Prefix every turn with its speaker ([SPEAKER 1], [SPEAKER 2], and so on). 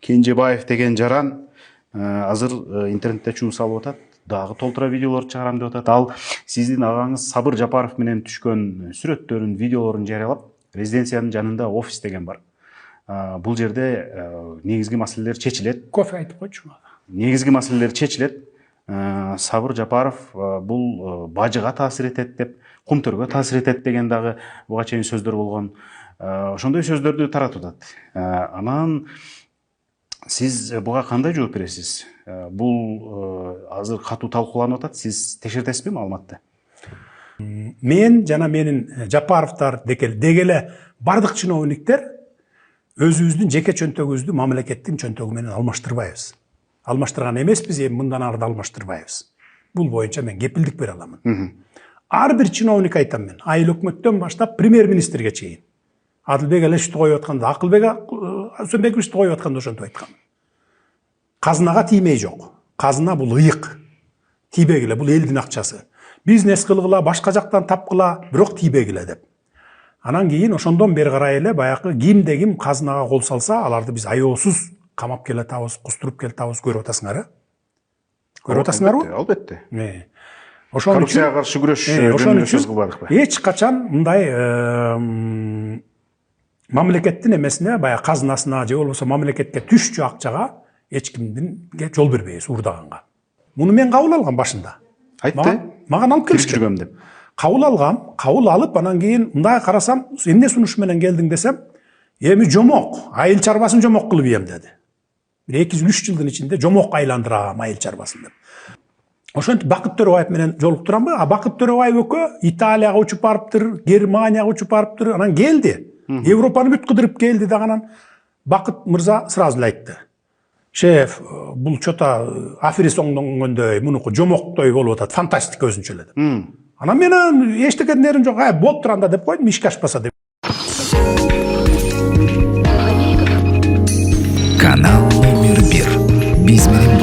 [SPEAKER 1] Кенжебаев деген жаран азыр интернетте чуу салып атат, дагы толтура видеолор чыгарам деп атат. Ал сиздин агаңыз Сабыр Жапаров менен түшкөн сүрөттөрүн, видеолорун жарыялап, резиденциянын жанында офис деген бар. Бул жерде негизги маселелер чечилет.
[SPEAKER 2] Кофе айтып койчу.
[SPEAKER 1] Негизги маселелер чечилет. Сабыр Жапаров бул бажыга таасир этет деп, кумтөргө таасир этет деген дагы буга чейин сөздөр болгон. Ошондой сөздөрдү таратып атат. Анан сиз буга кандай жооп бересиз? Бул азыр катуу талкууланып атат. Сиз текшертесизби маалыматты?
[SPEAKER 2] Мен жана менин Жапаровдор дегеле бардык чиновниктер өзүбүздүн жеке чөнтөгүбүздү мамлекеттин чөнтөгү менен алмаштырбайбыз. Алмаштырган эмеспиз, мындан ары да алмаштырбайбыз. Бул боюнча мен кепилдик бере аламын. Ар бир чиновник айтам мен, айыл өкмөттөн баштап премьер-министрге чейин. Адылбек Элешевди коюп атканда, Акылбек Өсөнбековичти коюп атканда ошентип айткан. Казынага тиймей жок. Казына бул ыйык. Тийбегиле, бул элдин акчасы. Бизнес кылгыла, башка жактан тапкыла, бирок тийбегиле деп. Анан кийин ошондон бери карай эле баягы кимде ким казынага кол салса, аларды биз аеосуз камап келатабыз, кустуруп келатабыз, көрүп атасыңар, көрүп атасыңарбы?
[SPEAKER 1] Албетте.
[SPEAKER 2] Коррупцияга
[SPEAKER 1] каршы күрөш жөнүндө сөз кылбадыкпы?
[SPEAKER 2] Эч качан мындай мамлекеттин эмесине, баягы казынасына же болбосо мамлекетке түшчү акчага эч кимдинге жол бербейбиз урдаганга. Муну мен кабыл алгам башында.
[SPEAKER 1] Айтты.
[SPEAKER 2] Маган алып келишкен
[SPEAKER 1] деп.
[SPEAKER 2] Кабыл алгам, кабыл алып, анан кийин мындай карасам, эмне сунуш менен келдиң десем, эми жомок, айыл чарбасын жомок кылып ийем деди. 2-3 жылдын ичинде жомок айландырам айыл чарбасын деп. Ошентип Бакыт Төрөбаев менен жолуктурамбы? Бакыт Төрөбаев экөө Италияга учуп барыптыр, Германияга учуп барыптыр, анан келди. Европаны бүт кыдырып келди да, анан Бакыт мырза сразу эле айтты. Шеф, бул чота аферист оңдонгөндөй, мунуку жомоктой болуп атат, фантастика өзүнчө эле деп. Анан мен эчтекен нерим жок, болуп турганда деп койдум, ишке ашпаса деп.
[SPEAKER 3] Канал номер 1. Биз менен